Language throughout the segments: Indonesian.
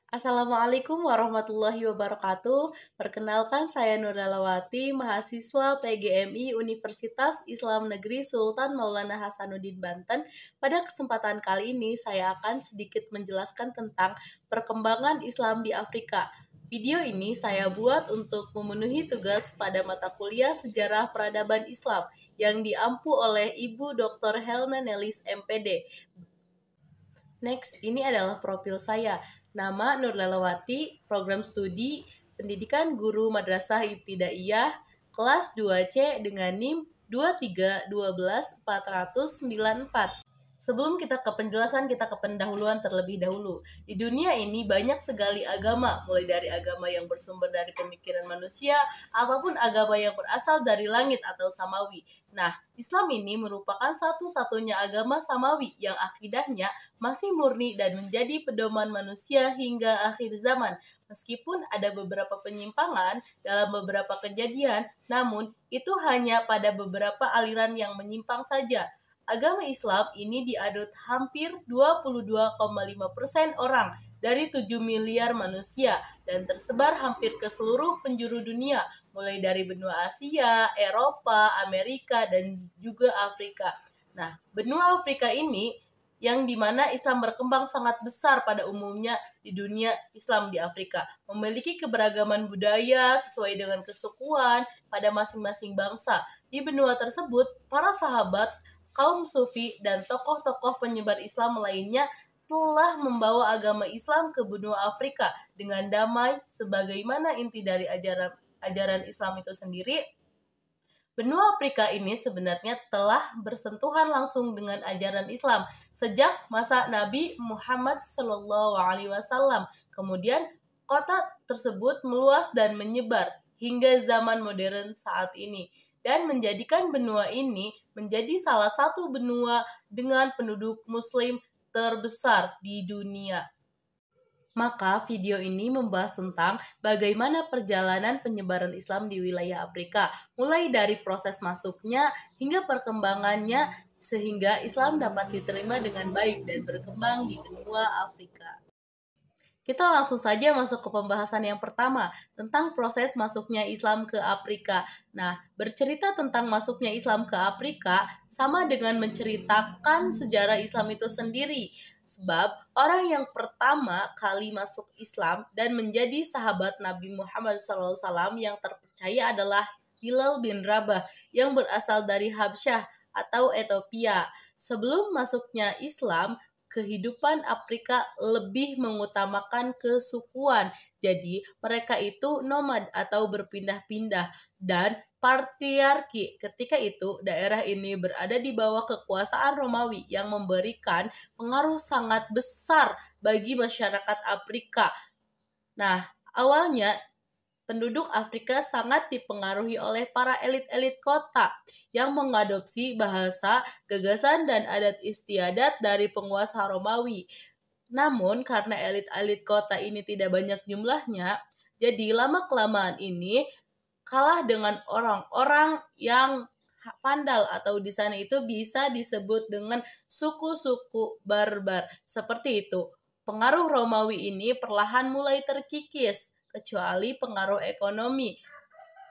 Assalamualaikum warahmatullahi wabarakatuh. Perkenalkan saya Nurlalawati, mahasiswa PGMI Universitas Islam Negeri Sultan Maulana Hasanuddin Banten. Pada kesempatan kali ini saya akan sedikit menjelaskan tentang perkembangan Islam di Afrika. Video ini saya buat untuk memenuhi tugas pada mata kuliah Sejarah Peradaban Islam yang diampu oleh Ibu Dr. Helna Nelis MPD. Next, ini adalah profil saya. Nama Nurlalawati, program studi Pendidikan Guru Madrasah Ibtidaiyah, kelas 2C dengan NIM 2312494. Sebelum kita ke penjelasan, kita ke pendahuluan terlebih dahulu. Di dunia ini banyak sekali agama, mulai dari agama yang bersumber dari pemikiran manusia, ataupun agama yang berasal dari langit atau samawi. Nah, Islam ini merupakan satu-satunya agama samawi yang akidahnya masih murni dan menjadi pedoman manusia hingga akhir zaman. Meskipun ada beberapa penyimpangan dalam beberapa kejadian, namun itu hanya pada beberapa aliran yang menyimpang saja. Agama Islam ini diadut hampir 22,5% orang dari 7 miliar manusia dan tersebar hampir ke seluruh penjuru dunia, mulai dari benua Asia, Eropa, Amerika, dan juga Afrika. Nah, benua Afrika ini yang dimana Islam berkembang sangat besar pada umumnya di dunia Islam di Afrika, memiliki keberagaman budaya sesuai dengan kesukuan pada masing-masing bangsa. Di benua tersebut, para sahabat, kaum sufi, dan tokoh-tokoh penyebar Islam lainnya telah membawa agama Islam ke benua Afrika dengan damai. Sebagaimana inti dari ajaran Islam itu sendiri, benua Afrika ini sebenarnya telah bersentuhan langsung dengan ajaran Islam sejak masa Nabi Muhammad SAW. Kemudian kota tersebut meluas dan menyebar hingga zaman modern saat ini, dan menjadikan benua ini menjadi salah satu benua dengan penduduk muslim terbesar di dunia. Maka video ini membahas tentang bagaimana perjalanan penyebaran Islam di wilayah Afrika, mulai dari proses masuknya hingga perkembangannya sehingga Islam dapat diterima dengan baik dan berkembang di benua Afrika. Kita langsung saja masuk ke pembahasan yang pertama, tentang proses masuknya Islam ke Afrika. Nah, bercerita tentang masuknya Islam ke Afrika sama dengan menceritakan sejarah Islam itu sendiri. Sebab orang yang pertama kali masuk Islam dan menjadi sahabat Nabi Muhammad SAW yang terpercaya adalah Bilal bin Rabah yang berasal dari Habsyah atau Ethiopia. Sebelum masuknya Islam, kehidupan Afrika lebih mengutamakan kesukuan. Jadi, mereka itu nomad atau berpindah-pindah dan patriarki. Ketika itu, daerah ini berada di bawah kekuasaan Romawi yang memberikan pengaruh sangat besar bagi masyarakat Afrika. Nah, awalnya penduduk Afrika sangat dipengaruhi oleh para elit-elit kota yang mengadopsi bahasa, gagasan, dan adat istiadat dari penguasa Romawi. Namun, karena elit-elit kota ini tidak banyak jumlahnya, jadi lama-kelamaan ini kalah dengan orang-orang yang vandal, atau di sana itu bisa disebut dengan suku-suku barbar. Seperti itu. Pengaruh Romawi ini perlahan mulai terkikis, kecuali pengaruh ekonomi.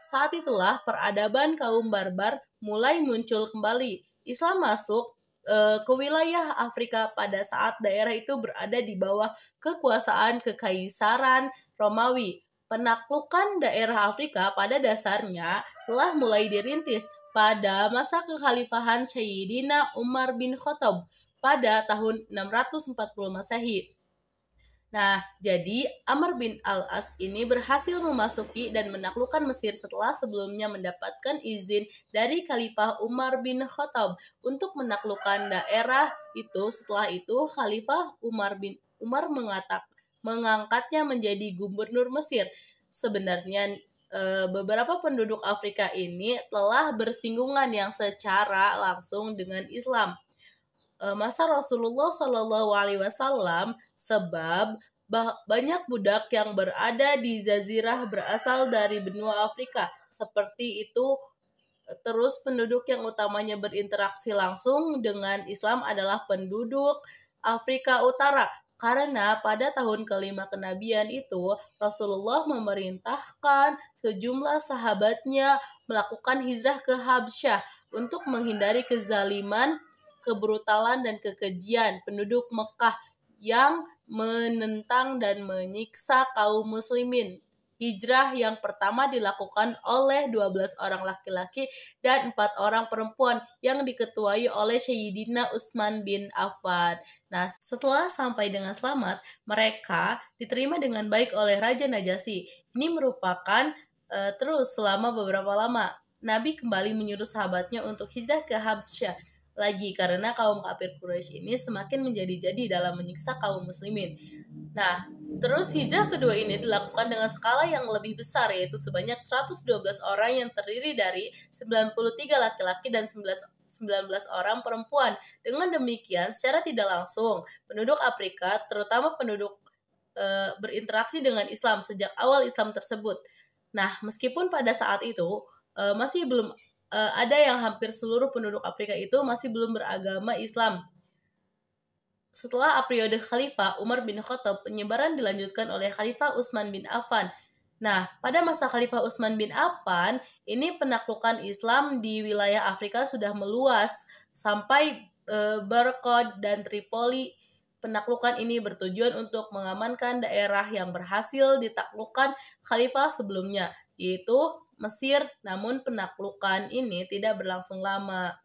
Saat itulah peradaban kaum barbar mulai muncul kembali. Islam masuk ke wilayah Afrika pada saat daerah itu berada di bawah kekuasaan Kekaisaran Romawi. Penaklukan daerah Afrika pada dasarnya telah mulai dirintis pada masa kekhalifahan Sayyidina Umar bin Khattab pada tahun 640 Masehi. Nah, jadi Amr bin al-As ini berhasil memasuki dan menaklukkan Mesir setelah sebelumnya mendapatkan izin dari Khalifah Umar bin Khattab untuk menaklukkan daerah itu. Setelah itu, Khalifah Umar mengangkatnya menjadi gubernur Mesir. Sebenarnya beberapa penduduk Afrika ini telah bersinggungan yang secara langsung dengan Islam masa Rasulullah SAW, sebab banyak budak yang berada di Jazirah berasal dari benua Afrika. Seperti itu, terus penduduk yang utamanya berinteraksi langsung dengan Islam adalah penduduk Afrika Utara. Karena pada tahun kelima kenabian itu, Rasulullah memerintahkan sejumlah sahabatnya melakukan hijrah ke Habsyah untuk menghindari kezaliman, kebrutalan, dan kekejian penduduk Mekah yang menentang dan menyiksa kaum muslimin. Hijrah yang pertama dilakukan oleh 12 orang laki-laki dan 4 orang perempuan yang diketuai oleh Sayyidina Utsman bin Affan. Nah, setelah sampai dengan selamat, mereka diterima dengan baik oleh Raja Najasyi. Ini merupakan terus selama beberapa lama. Nabi kembali menyuruh sahabatnya untuk hijrah ke Habsyah lagi karena kaum kafir Quraisy ini semakin menjadi-jadi dalam menyiksa kaum muslimin. Nah, terus hijrah kedua ini dilakukan dengan skala yang lebih besar, yaitu sebanyak 112 orang yang terdiri dari 93 laki-laki dan 19 orang perempuan. Dengan demikian, secara tidak langsung, penduduk Afrika, terutama penduduk berinteraksi dengan Islam sejak awal Islam tersebut. Nah, meskipun pada saat itu masih belum ada yang hampir seluruh penduduk Afrika itu masih belum beragama Islam. Setelah periode Khalifah Umar bin Khattab, penyebaran dilanjutkan oleh Khalifah Utsman bin Affan. Nah, pada masa Khalifah Utsman bin Affan, ini penaklukan Islam di wilayah Afrika sudah meluas sampai Barqad dan Tripoli. Penaklukan ini bertujuan untuk mengamankan daerah yang berhasil ditaklukkan Khalifah sebelumnya, yaitu Mesir, namun penaklukan ini tidak berlangsung lama.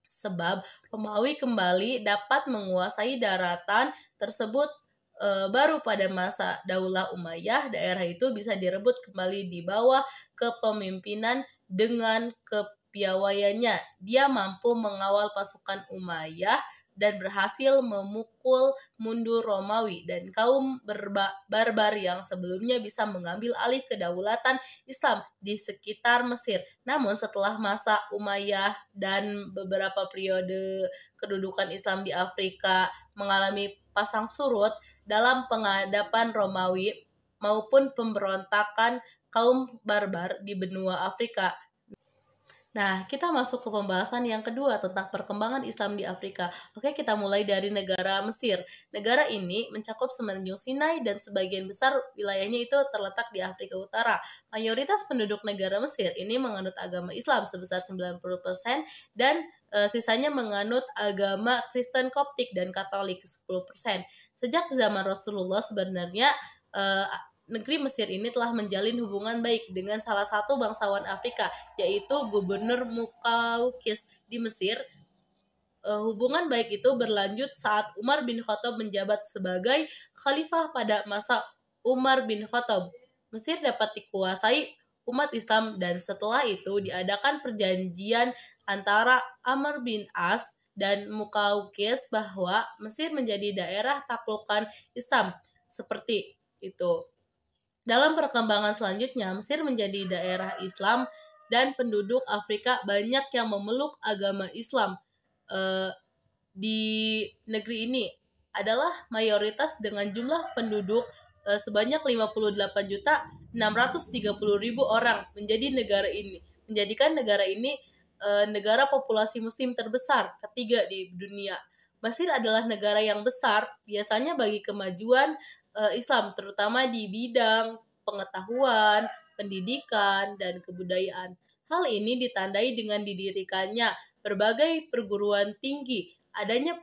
Sebab Romawi kembali dapat menguasai daratan tersebut baru pada masa Daulah Umayyah daerah itu bisa direbut kembali di bawah kepemimpinan dengan kepiawaiannya. Dia mampu mengawal pasukan Umayyah dan berhasil memukul mundur Romawi dan kaum barbar yang sebelumnya bisa mengambil alih kedaulatan Islam di sekitar Mesir. Namun setelah masa Umayyah dan beberapa periode kedudukan Islam di Afrika mengalami pasang surut dalam pengadapan Romawi maupun pemberontakan kaum barbar di benua Afrika. Nah, kita masuk ke pembahasan yang kedua tentang perkembangan Islam di Afrika. Oke, kita mulai dari negara Mesir. Negara ini mencakup semenanjung Sinai dan sebagian besar wilayahnya itu terletak di Afrika Utara. Mayoritas penduduk negara Mesir ini menganut agama Islam sebesar 90% dan sisanya menganut agama Kristen Koptik dan Katolik 10%. Sejak zaman Rasulullah sebenarnya negeri Mesir ini telah menjalin hubungan baik dengan salah satu bangsawan Afrika, yaitu Gubernur Muqawqis di Mesir. Hubungan baik itu berlanjut saat Umar bin Khattab menjabat sebagai khalifah pada masa Umar bin Khattab. Mesir dapat dikuasai umat Islam dan setelah itu diadakan perjanjian antara Amr bin As dan Muqawqis bahwa Mesir menjadi daerah taklukan Islam. Seperti itu. Dalam perkembangan selanjutnya, Mesir menjadi daerah Islam dan penduduk Afrika banyak yang memeluk agama Islam. Di negeri ini adalah mayoritas dengan jumlah penduduk sebanyak 58.630.000 orang menjadikan negara ini negara populasi muslim terbesar ketiga di dunia. Mesir adalah negara yang besar biasanya bagi kemajuan Islam, terutama di bidang pengetahuan, pendidikan, dan kebudayaan. Hal ini ditandai dengan didirikannya berbagai perguruan tinggi, adanya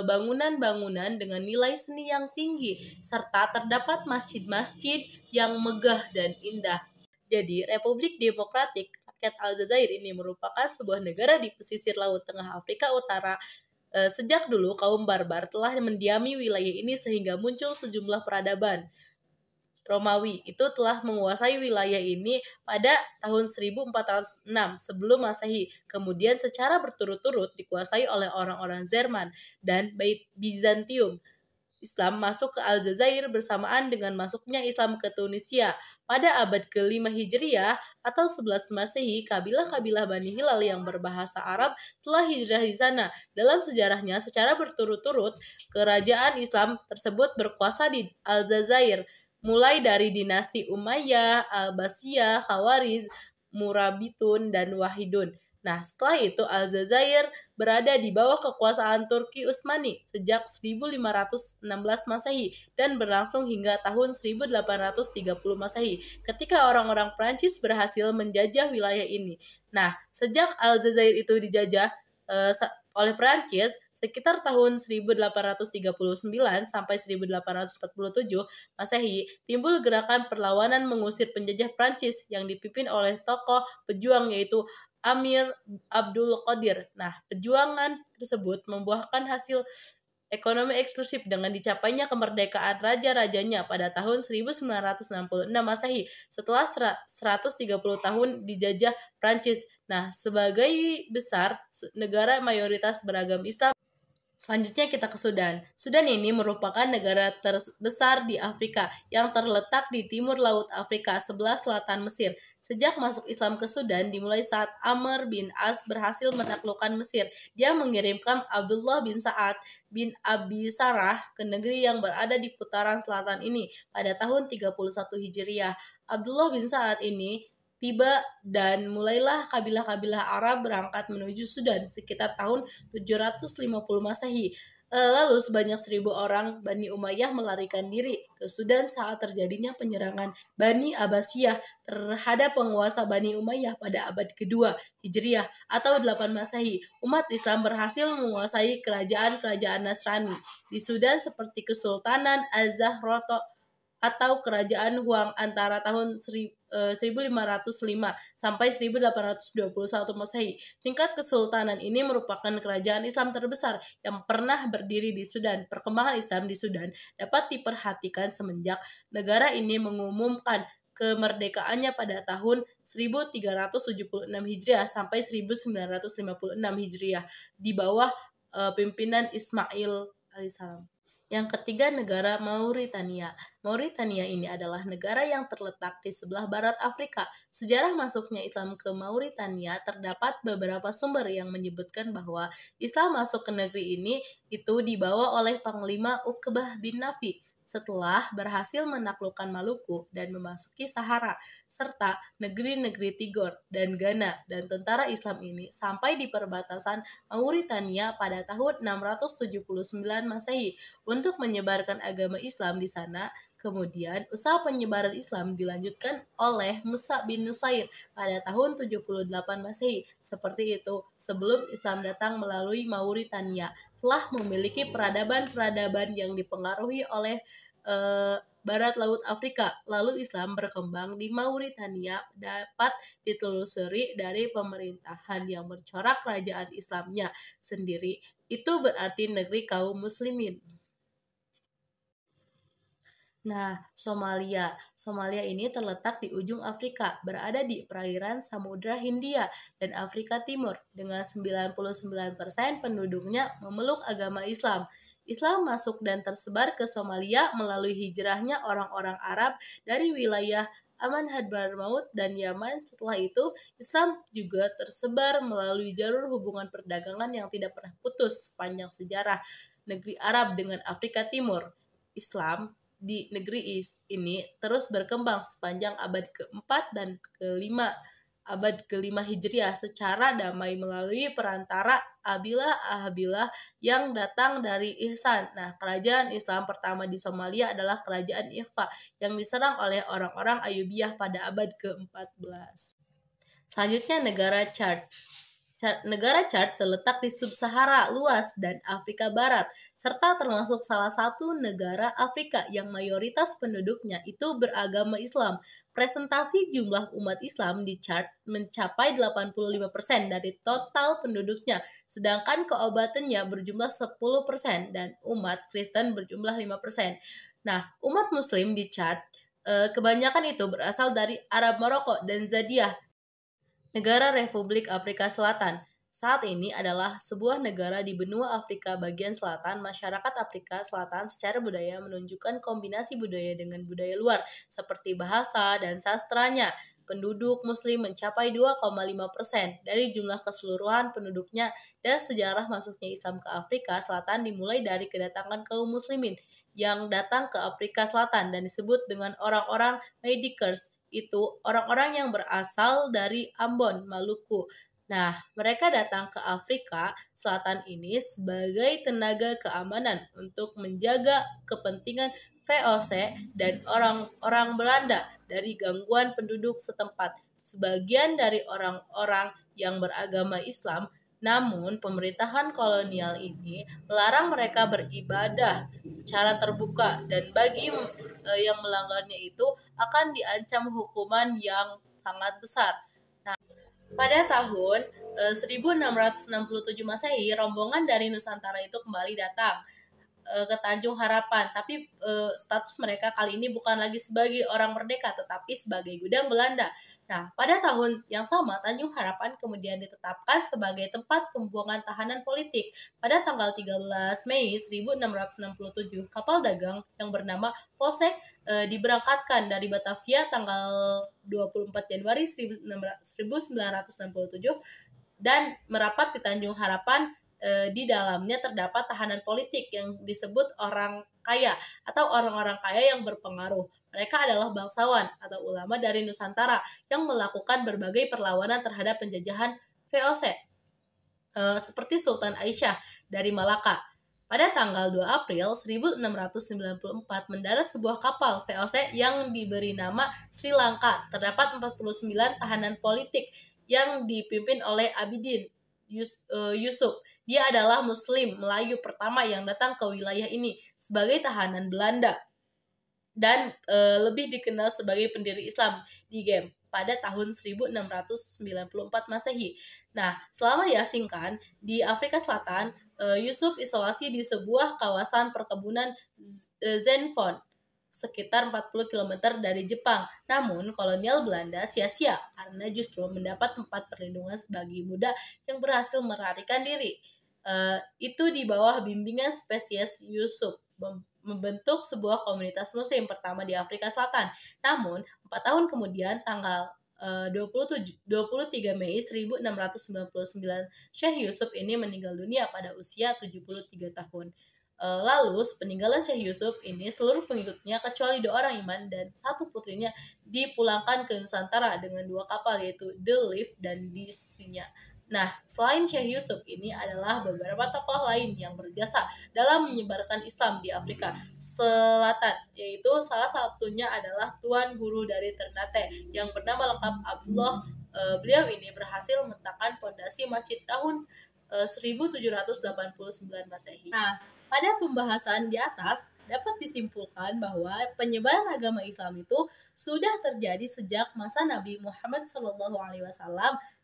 bangunan-bangunan dengan nilai seni yang tinggi, serta terdapat masjid-masjid yang megah dan indah. Jadi, Republik Demokratik Rakyat Aljazair ini merupakan sebuah negara di pesisir Laut Tengah Afrika Utara. Sejak dulu kaum barbar telah mendiami wilayah ini sehingga muncul sejumlah peradaban. Romawi itu telah menguasai wilayah ini pada tahun 1406 sebelum Masehi. Kemudian secara berturut-turut dikuasai oleh orang-orang Jerman dan Bizantium. Islam masuk ke Aljazair bersamaan dengan masuknya Islam ke Tunisia. Pada abad ke-5 Hijriah atau 11 Masehi, kabilah-kabilah Bani Hilal yang berbahasa Arab telah hijrah di sana. Dalam sejarahnya, secara berturut-turut, kerajaan Islam tersebut berkuasa di Aljazair, mulai dari dinasti Umayyah, Abbasiyah, Khawarizm, Murabitun, dan Wahidun. Nah, setelah itu Aljazair berada di bawah kekuasaan Turki Utsmani sejak 1516 Masehi dan berlangsung hingga tahun 1830 Masehi ketika orang-orang Prancis berhasil menjajah wilayah ini. Nah, sejak Aljazair itu dijajah oleh Prancis sekitar tahun 1839 sampai 1847 Masehi, timbul gerakan perlawanan mengusir penjajah Prancis yang dipimpin oleh tokoh pejuang yaitu Amir Abdul Qadir. Nah, perjuangan tersebut membuahkan hasil ekonomi eksklusif dengan dicapainya kemerdekaan raja-rajanya pada tahun 1966 Masehi setelah 130 tahun dijajah Prancis. Nah, sebagai besar negara mayoritas beragam Islam. Selanjutnya kita ke Sudan. Sudan ini merupakan negara terbesar di Afrika yang terletak di timur Laut Afrika sebelah selatan Mesir. Sejak masuk Islam ke Sudan dimulai saat Amr bin As berhasil menaklukkan Mesir. Dia mengirimkan Abdullah bin Sa'ad bin Abi Sarah ke negeri yang berada di putaran selatan ini pada tahun 31 Hijriah. Abdullah bin Sa'ad ini tiba dan mulailah kabilah-kabilah Arab berangkat menuju Sudan sekitar tahun 750 Masehi. Lalu sebanyak 1.000 orang Bani Umayyah melarikan diri ke Sudan saat terjadinya penyerangan Bani Abbasiyah terhadap penguasa Bani Umayyah pada abad kedua Hijriah atau 8 Masehi. Umat Islam berhasil menguasai kerajaan-kerajaan Nasrani di Sudan seperti Kesultanan Az-Zahroto atau Kerajaan Huang antara tahun 1505 sampai 1821 Masehi. Tingkat kesultanan ini merupakan kerajaan Islam terbesar yang pernah berdiri di Sudan. Perkembangan Islam di Sudan dapat diperhatikan semenjak negara ini mengumumkan kemerdekaannya pada tahun 1376 Hijriah sampai 1956 Hijriah di bawah pimpinan Ismail alaihissalam. Yang ketiga, negara Mauritania. Mauritania ini adalah negara yang terletak di sebelah barat Afrika. Sejarah masuknya Islam ke Mauritania terdapat beberapa sumber yang menyebutkan bahwa Islam masuk ke negeri ini itu dibawa oleh Panglima Uqbah bin Nafi setelah berhasil menaklukkan Maluku dan memasuki Sahara, serta negeri-negeri Tigor dan Ghana dan tentara Islam ini sampai di perbatasan Mauritania pada tahun 679 Masehi untuk menyebarkan agama Islam di sana. Kemudian, usaha penyebaran Islam dilanjutkan oleh Musa bin Nusair pada tahun 78 Masehi. Seperti itu, sebelum Islam datang melalui Mauritania, telah memiliki peradaban-peradaban yang dipengaruhi oleh barat laut Afrika. Lalu Islam berkembang di Mauritania dapat ditelusuri dari pemerintahan yang bercorak kerajaan Islamnya sendiri. Itu berarti negeri kaum muslimin. Nah, Somalia. Somalia ini terletak di ujung Afrika, berada di perairan Samudra Hindia dan Afrika Timur, dengan 99% penduduknya memeluk agama Islam. Islam masuk dan tersebar ke Somalia melalui hijrahnya orang-orang Arab dari wilayah Aman Hadramaut dan Yaman. Setelah itu, Islam juga tersebar melalui jalur hubungan perdagangan yang tidak pernah putus sepanjang sejarah negeri Arab dengan Afrika Timur. Islam di negeri ini terus berkembang sepanjang abad ke-4 dan ke-5 abad ke-5 Hijriah secara damai melalui perantara Abilah yang datang dari Ihsan. Nah, kerajaan Islam pertama di Somalia adalah kerajaan Ikhfa yang diserang oleh orang-orang Ayyubiyah pada abad ke-14. Selanjutnya negara Chad. Negara Chad terletak di sub-Sahara luas dan Afrika Barat, serta termasuk salah satu negara Afrika yang mayoritas penduduknya itu beragama Islam. Presentasi jumlah umat Islam di Chad mencapai 85% dari total penduduknya, sedangkan keobatannya berjumlah 10% dan umat Kristen berjumlah 5%. Nah, umat Muslim di Chad kebanyakan itu berasal dari Arab Maroko dan Zadiah, negara Republik Afrika Selatan. Saat ini adalah sebuah negara di benua Afrika bagian selatan. Masyarakat Afrika Selatan secara budaya menunjukkan kombinasi budaya dengan budaya luar, seperti bahasa dan sastranya. Penduduk Muslim mencapai 2,5% dari jumlah keseluruhan penduduknya, dan sejarah masuknya Islam ke Afrika Selatan dimulai dari kedatangan kaum Muslimin yang datang ke Afrika Selatan dan disebut dengan orang-orang Medicers. Itu orang-orang yang berasal dari Ambon, Maluku. Nah, mereka datang ke Afrika Selatan ini sebagai tenaga keamanan untuk menjaga kepentingan VOC dan orang-orang Belanda dari gangguan penduduk setempat. Sebagian dari orang-orang yang beragama Islam, namun pemerintahan kolonial ini melarang mereka beribadah secara terbuka dan bagi yang melanggarnya itu akan diancam hukuman yang sangat besar. Pada tahun 1667 Masehi, rombongan dari Nusantara itu kembali datang ke Tanjung Harapan, tapi status mereka kali ini bukan lagi sebagai orang merdeka, tetapi sebagai gudang Belanda. Nah, pada tahun yang sama, Tanjung Harapan kemudian ditetapkan sebagai tempat pembuangan tahanan politik. Pada tanggal 13 Mei 1667, kapal dagang yang bernama Polsek diberangkatkan dari Batavia tanggal 24 Januari 1967 dan merapat di Tanjung Harapan. Di dalamnya terdapat tahanan politik yang disebut orang kaya atau orang-orang kaya yang berpengaruh. Mereka adalah bangsawan atau ulama dari Nusantara yang melakukan berbagai perlawanan terhadap penjajahan VOC, seperti Sultan Aisyah dari Malaka. Pada tanggal 2 April 1694 mendarat sebuah kapal VOC yang diberi nama Sri Lanka. Terdapat 49 tahanan politik yang dipimpin oleh Abidin Yusuf. Dia adalah Muslim Melayu pertama yang datang ke wilayah ini sebagai tahanan Belanda dan lebih dikenal sebagai pendiri Islam di Gem pada tahun 1694 Masehi. Nah, selama diasingkan di Afrika Selatan, Yusuf isolasi di sebuah kawasan perkebunan Zenfone sekitar 40 km dari Jepang. Namun, kolonial Belanda sia-sia karena justru mendapat tempat perlindungan sebagai budak yang berhasil melarikan diri. Itu di bawah bimbingan spesies Yusuf membentuk sebuah komunitas muslim pertama di Afrika Selatan. Namun, 4 tahun kemudian, tanggal 23 Mei 1699, Syekh Yusuf ini meninggal dunia pada usia 73 tahun. Lalu, sepeninggalan Syekh Yusuf ini, seluruh pengikutnya kecuali 2 orang iman dan 1 putrinya dipulangkan ke Nusantara dengan 2 kapal, yaitu The Leaf dan Distinya. Nah, selain Syekh Yusuf ini adalah beberapa tokoh lain yang berjasa dalam menyebarkan Islam di Afrika Selatan, yaitu salah satunya adalah Tuan Guru dari Ternate yang bernama lengkap Abdullah. Beliau ini berhasil meletakkan pondasi masjid tahun 1789 Masehi. Nah, pada pembahasan di atas dapat disimpulkan bahwa penyebaran agama Islam itu sudah terjadi sejak masa Nabi Muhammad SAW.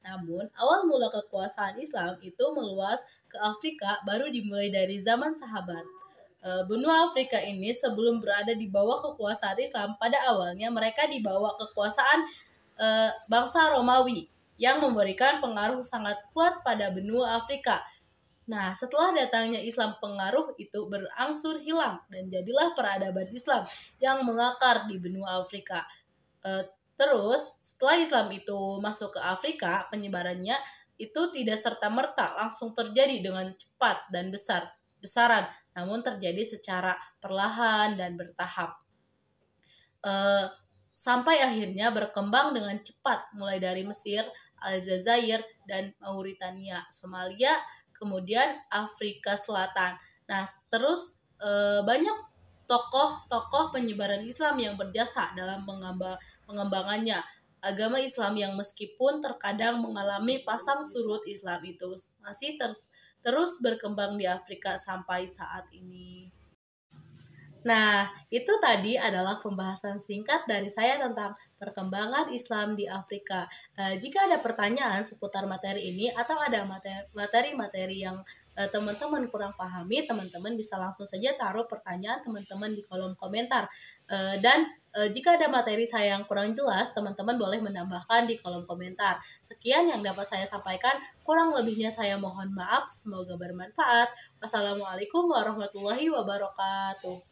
Namun, awal mula kekuasaan Islam itu meluas ke Afrika baru dimulai dari zaman sahabat. Benua Afrika ini sebelum berada di bawah kekuasaan Islam, pada awalnya mereka di bawah kekuasaan bangsa Romawi yang memberikan pengaruh sangat kuat pada benua Afrika. Nah, setelah datangnya Islam, pengaruh itu berangsur hilang dan jadilah peradaban Islam yang mengakar di benua Afrika. Terus, setelah Islam itu masuk ke Afrika, penyebarannya itu tidak serta-merta langsung terjadi dengan cepat dan besaran, namun terjadi secara perlahan dan bertahap. Sampai akhirnya berkembang dengan cepat, mulai dari Mesir, Aljazair, dan Mauritania, Somalia, kemudian Afrika Selatan. Nah, terus banyak tokoh-tokoh penyebaran Islam yang berjasa dalam pengembangannya. Agama Islam yang meskipun terkadang mengalami pasang surut, Islam itu masih terus berkembang di Afrika sampai saat ini. Nah, itu tadi adalah pembahasan singkat dari saya tentang perkembangan Islam di Afrika. Jika ada pertanyaan seputar materi ini atau ada materi-materi yang teman-teman kurang pahami, teman-teman bisa langsung saja taruh pertanyaan teman-teman di kolom komentar. Dan jika ada materi saya yang kurang jelas, teman-teman boleh menambahkan di kolom komentar. Sekian yang dapat saya sampaikan, kurang lebihnya saya mohon maaf, semoga bermanfaat. Wassalamualaikum warahmatullahi wabarakatuh.